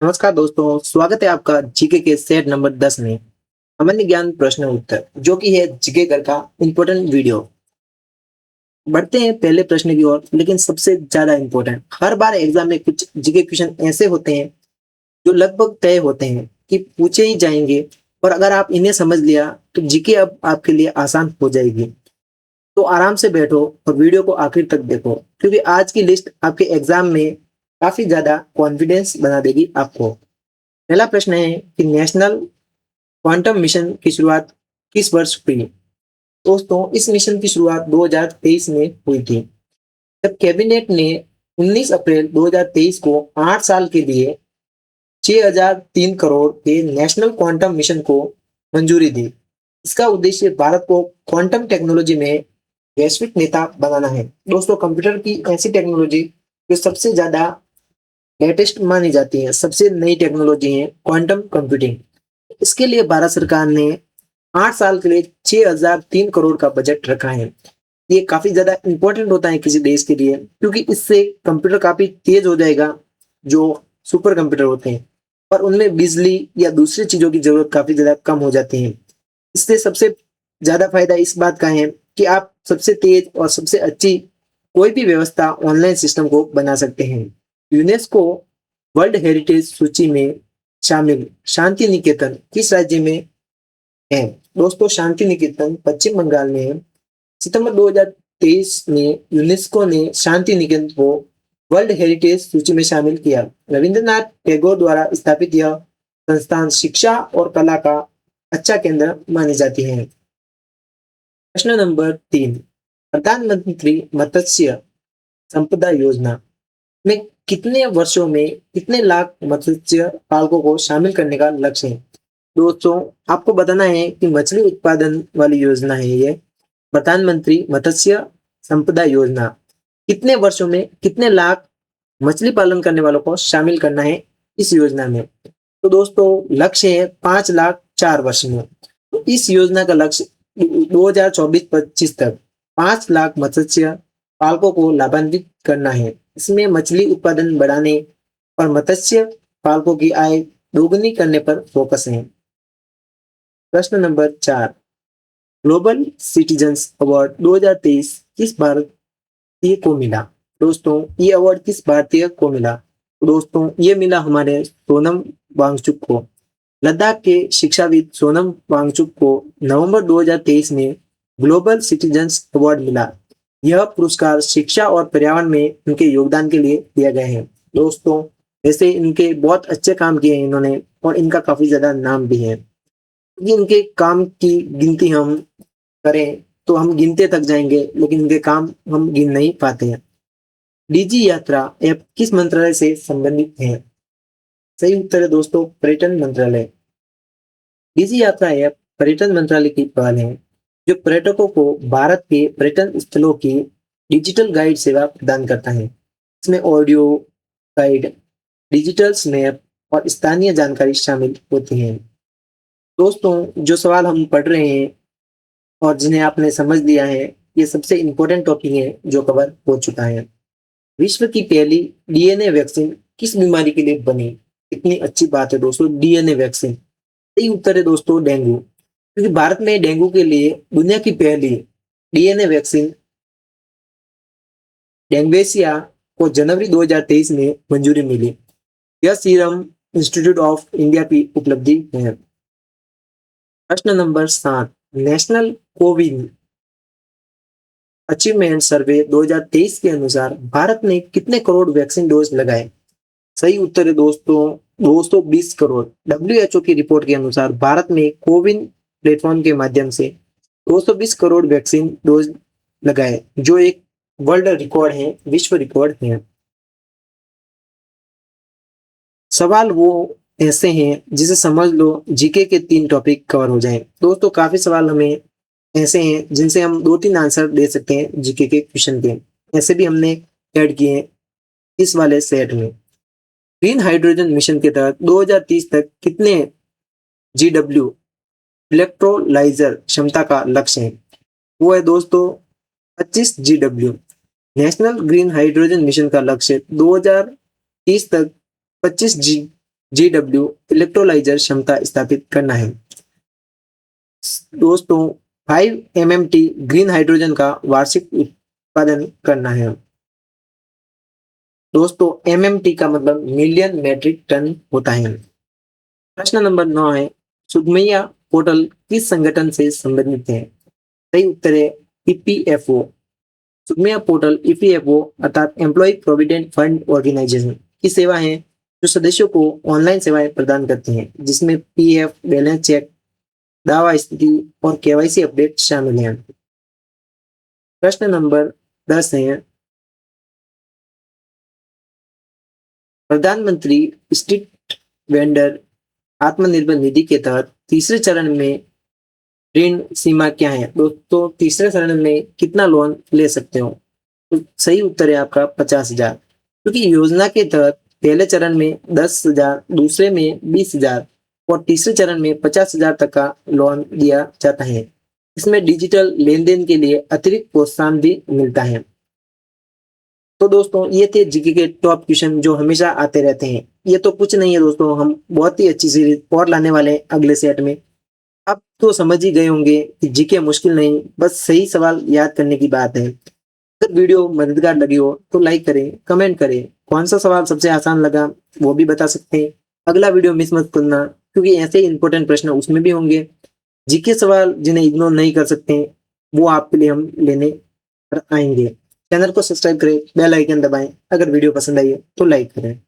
नमस्कार दोस्तों, स्वागत है आपका जीके के सेट नंबर 10 में। सामान्य ज्ञान प्रश्न उत्तर जो कि है जीके कर का इम्पोर्टेंट वीडियो। बढ़ते हैं पहले प्रश्न की ओर, लेकिन सबसे ज्यादा इम्पोर्टेंट हर बार एग्जाम में कुछ जीके क्वेश्चन ऐसे होते हैं जो लगभग तय होते हैं कि पूछे ही जाएंगे। और अगर आप इन्हें समझ लिया तो जीके अब आपके लिए आसान हो जाएगी। तो आराम से बैठो और वीडियो को आखिर तक देखो, क्योंकि आज की लिस्ट आपके एग्जाम में काफी ज्यादा कॉन्फिडेंस बना देगी आपको। पहला प्रश्न है कि नेशनल क्वांटम मिशन की शुरुआत किस वर्ष हुई? दोस्तों, इस मिशन की शुरुआत 2023 में हुई थी, जब कैबिनेट ने 19 अप्रैल 2023 को 8 साल के लिए 6003 करोड़ के नेशनल क्वांटम मिशन को मंजूरी दी। इसका उद्देश्य भारत को क्वांटम टेक्नोलॉजी में वैश्विक नेता बनाना है। दोस्तों, कंप्यूटर की ऐसी टेक्नोलॉजी जो सबसे ज्यादा लेटेस्ट मानी जाती है, सबसे नई टेक्नोलॉजी है क्वांटम कंप्यूटिंग। इसके लिए भारत सरकार ने 8 साल के लिए 6003 करोड़ का बजट रखा है। ये काफी ज्यादा इंपॉर्टेंट होता है किसी देश के लिए, क्योंकि इससे कंप्यूटर काफी तेज हो जाएगा, जो सुपर कंप्यूटर होते हैं, और उनमें बिजली या दूसरी चीजों की जरूरत काफी ज्यादा कम हो जाती है। इससे सबसे ज्यादा फायदा इस बात का है कि आप सबसे तेज और सबसे अच्छी कोई भी व्यवस्था ऑनलाइन सिस्टम को बना सकते हैं। यूनेस्को वर्ल्ड हेरिटेज सूची में शामिल शांति निकेतन किस राज्य में है? दोस्तों, शांति निकेतन पश्चिम बंगाल में है। सितंबर 2023 में यूनेस्को ने शांति निकेतन को वर्ल्ड हेरिटेज सूची में शामिल किया। रविंद्रनाथ टैगोर द्वारा स्थापित यह संस्थान शिक्षा और कला का अच्छा केंद्र मानी जाती है। प्रश्न नंबर 3, प्रधानमंत्री मत्स्य संपदा योजना में कितने वर्षों में कितने लाख मत्स्य पालकों को शामिल करने का लक्ष्य है? दोस्तों, आपको बताना है कि मछली उत्पादन वाली योजना है ये प्रधानमंत्री मत्स्य संपदा योजना। कितने वर्षों में कितने लाख मछली पालन करने वालों को शामिल करना है इस योजना में? तो दोस्तों, लक्ष्य है 5 लाख 4 वर्ष में। तो इस योजना का लक्ष्य 2024-25 तक 5 लाख मत्स्य पालकों को लाभान्वित करना है। इसमें मछली उत्पादन बढ़ाने और मत्स्य पालकों की आय दोगुनी करने पर फोकस है। प्रश्न नंबर 4, ग्लोबल सिटीजन्स अवार्ड 2023 किस भारतीय को मिला? दोस्तों, ये अवार्ड किस भारतीय को मिला? दोस्तों, ये मिला हमारे सोनम वांगचुक को। लद्दाख के शिक्षाविद सोनम वांगचुक को नवंबर 2023 में ग्लोबल सिटीजन्स अवार्ड मिला। यह पुरस्कार शिक्षा और पर्यावरण में उनके योगदान के लिए दिया गया है। दोस्तों, वैसे इनके बहुत अच्छे काम किए हैं इन्होंने, और इनका काफी ज्यादा नाम भी है। इनके काम की गिनती हम करें तो हम गिनते तक जाएंगे, लेकिन इनके काम हम गिन नहीं पाते हैं। डीजी यात्रा ऐप किस मंत्रालय से संबंधित है? सही उत्तर है दोस्तों, पर्यटन मंत्रालय। डीजी यात्रा ऐप पर्यटन मंत्रालय की पहल है, जो पर्यटकों को भारत के पर्यटन स्थलों की डिजिटल गाइड सेवा प्रदान करता है। इसमें ऑडियो गाइड, डिजिटल मैप और स्थानीय जानकारी शामिल होती है। दोस्तों, जो सवाल हम पढ़ रहे हैं और जिन्हें आपने समझ लिया है, ये सबसे इंपॉर्टेंट टॉपिक है जो कवर हो चुका है। विश्व की पहली डीएनए वैक्सीन किस बीमारी के लिए बनी? इतनी अच्छी बात है दोस्तों, डीएनए वैक्सीन। सही उत्तर है दोस्तों, डेंगू। क्योंकि भारत में डेंगू के लिए दुनिया की पहली डीएनए वैक्सीन डेंगवेसिया को जनवरी 2023 में मंजूरी मिली। यह सीरम इंस्टीट्यूट ऑफ इंडिया की उपलब्धि है। प्रश्न नंबर 7, नेशनल कोविन अचीवमेंट सर्वे 2023 के अनुसार भारत ने कितने करोड़ वैक्सीन डोज लगाए? सही उत्तर है दोस्तों, 220 करोड़। डब्ल्यूएचओ की रिपोर्ट के अनुसार भारत में कोविन प्लेटफॉर्म के माध्यम से 220 करोड़ वैक्सीन डोज लगाए, जो एक वर्ल्ड रिकॉर्ड है, विश्व रिकॉर्ड है। सवाल वो ऐसे हैं जिसे समझ लो जीके के 3 टॉपिक कवर हो जाएं। दोस्तों, काफी सवाल हमें ऐसे हैं जिनसे हम 2-3 आंसर दे सकते हैं जीके के क्वेश्चन के। ऐसे भी हमने ऐड किए हैं इस वाले सेट में। ग्रीन हाइड्रोजन मिशन के तहत 2030 तक कितने जीडब्ल्यू इलेक्ट्रोलाइजर क्षमता का लक्ष्य है? वो है दोस्तों 25 GW. National green hydrogen mission का लक्ष्य 2030 तक 25 GW इलेक्ट्रोलाइजर क्षमता स्थापित करना है। दोस्तों 5 MMT ग्रीन हाइड्रोजन का वार्षिक उत्पादन करना है। दोस्तों MMT का मतलब मिलियन मैट्रिक टन होता है। प्रश्न नंबर 9 है, सुगमैया पोर्टल किस संगठन से संबंधित है? सही उत्तर है EPFO। सुगमैया पोर्टल EPFO अर्थात एम्प्लॉय प्रोविडेंट फंड ऑर्गेनाइजेशन की सेवा है जो सदस्यों को ऑनलाइन सेवाएं प्रदान करती हैं, जिसमें PF, बैलेंस चेक, दावा स्थिति और KYC अपडेट शामिल हैं। प्रश्न नंबर 10 है, प्रधानमंत्री स्ट्रीट वेंडर आत्मनिर्भर निधि के तहत तीसरे चरण में ऋण सीमा क्या है? दोस्तों तीसरे चरण में कितना लोन ले सकते हो? तो सही उत्तर है आपका 50,000, क्योंकि योजना के तहत पहले चरण में 10,000, दूसरे में 20,000 और तीसरे चरण में 50,000 तक का लोन दिया जाता है। इसमें डिजिटल लेन देन के लिए अतिरिक्त प्रोत्साहन भी मिलता है। तो दोस्तों ये थे जीके के टॉप क्वेश्चन जो हमेशा आते रहते हैं। ये तो कुछ नहीं है दोस्तों, हम बहुत ही अच्छी सीरीज और लाने वाले हैं अगले सेट में। आप तो समझ ही गए होंगे कि जीके मुश्किल नहीं, बस सही सवाल याद करने की बात है। अगर वीडियो मददगार लगी हो तो लाइक करें, कमेंट करें, कौन सा सवाल सबसे आसान लगा वो भी बता सकते हैं। अगला वीडियो मिस मत करना, क्योंकि ऐसे इंपॉर्टेंट प्रश्न उसमें भी होंगे। जीके सवाल जिन्हें इग्नोर नहीं कर सकते वो आपके लिए हम लेने आएंगे। चैनल को सब्सक्राइब करें, बेल आइकन दबाएं। अगर वीडियो पसंद आई है तो लाइक करें।